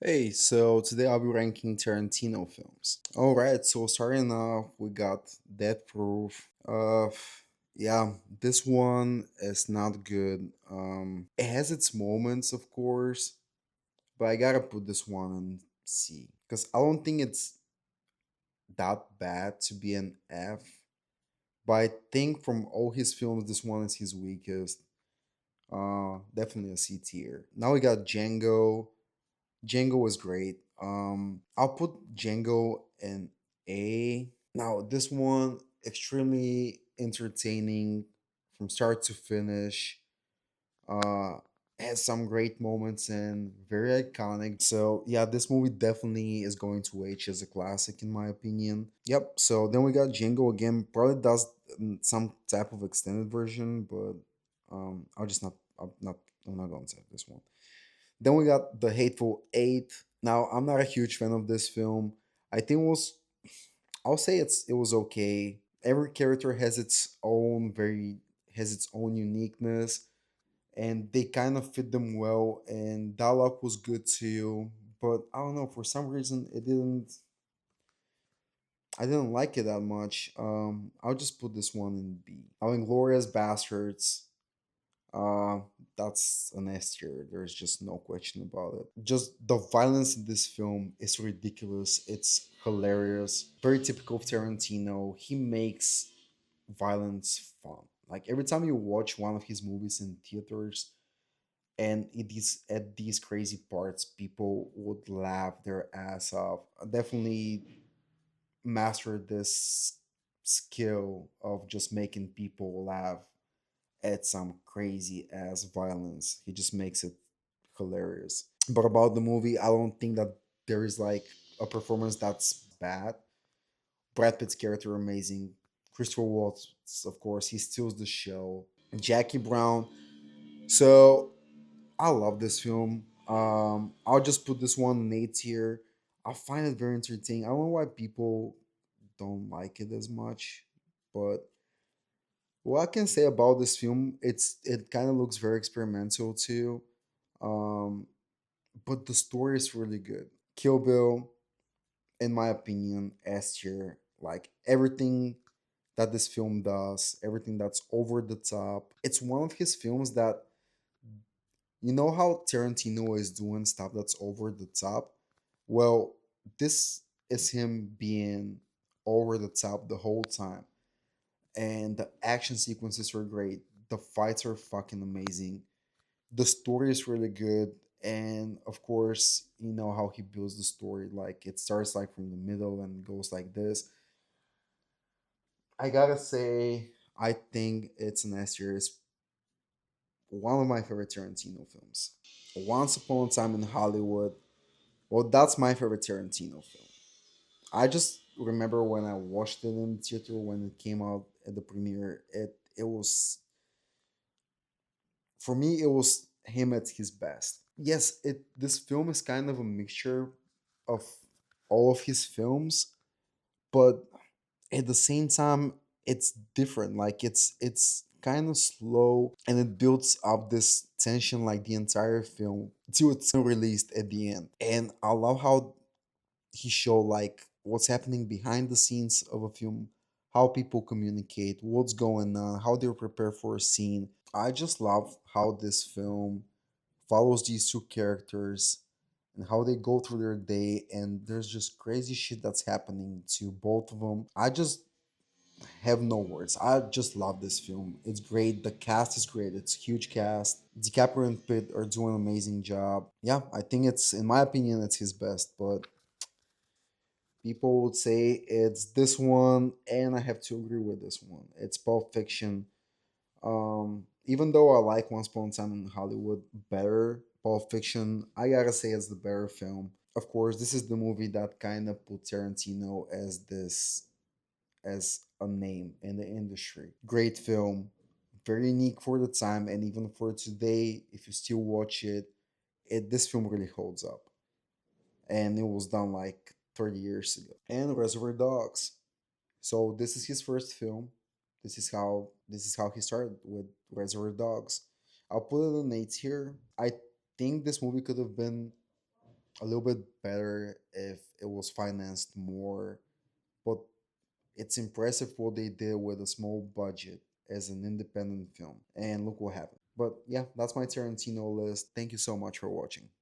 Hey, so today I'll be ranking Tarantino films. All right, so starting off, we got Death Proof. Yeah, this one is not good. It has its moments, of course, but I gotta put this one on C because I don't think it's that bad to be an F. But I think from all his films, this one is his weakest. Definitely a C tier. Now we got Django. Django was great. I'll put Django in A. Now this one extremely entertaining from start to finish. Uh, has some great moments and very iconic. So yeah, this movie definitely is going to age as a classic in my opinion. Yep. So then we got Django again. Probably does some type of extended version, but I'll just not. I'm not going to say this one. Then we got The Hateful Eight. Now, I'm not a huge fan of this film. I think it was I'll say it was okay. Every character has its own uniqueness and they kind of fit them well and dialogue was good too. But I don't know, for some reason I didn't like it that much. I'll just put this one in B. I mean Glorious Bastards. Uh, that's an S tier. There's just no question about it. Just the violence in this film is ridiculous. It's hilarious. Very typical of Tarantino. He makes violence fun. Like every time you watch one of his movies in theaters, and at these crazy parts, people would laugh their ass off. Definitely mastered this skill of just making people laugh at some crazy ass violence. He just makes it hilarious. But about the movie, I don't think that there is like a performance that's bad. Brad Pitt's character amazing. Christopher Waltz, of course, he steals the show. Jackie Brown. So I love this film. I'll just put this one in A tier. I find it very entertaining. I don't know why people don't like it as much, but what I can say about this film, it kind of looks very experimental too, um, but the story is really good. Kill Bill, in my opinion, S tier. Like everything that this film does, everything that's over the top. It's one of his films that you know how Tarantino is doing stuff that's over the top. Well, this is him being over the top the whole time and the action sequences are great. The fights are fucking amazing. The story is really good, and of course, you know how he builds the story. Like it starts like from the middle and goes like this. I gotta say, I think it's an S tier. It's one of my favorite Tarantino films. Once Upon a Time in Hollywood. Well, that's my favorite Tarantino film. I just remember when I watched it in the theater when it came out at the premiere. It was for me it was him at his best. Yes, it this film is kind of a mixture of all of his films, but at the same time it's different. Like it's kind of slow and it builds up this tension like the entire film till it's released at the end. And I love how he showed like what's happening behind the scenes of a film, how people communicate, what's going on, how they're prepared for a scene. I just love how this film follows these two characters and how they go through their day and there's just crazy shit that's happening to both of them. I just have no words. I just love this film. It's great. The cast is great. It's a huge cast. DiCaprio and Pitt are doing an amazing job. Yeah, I think it's in my opinion it's his best, but people would say it's this one, and I have to agree with this one. It's Pulp Fiction. Even though I like Once Upon a Time in Hollywood better, Pulp Fiction, I gotta say it's the better film. Of course, this is the movie that kind of put Tarantino as a name in the industry. Great film, very unique for the time, and even for today, if you still watch it, this film really holds up. And it was done like 30 years ago. And Reservoir Dogs. So this is his first film. This is how he started with Reservoir Dogs. I'll put it in A tier. I think this movie could have been a little bit better if it was financed more. But it's impressive what they did with a small budget as an independent film. And look what happened. But yeah, that's my Tarantino list. Thank you so much for watching.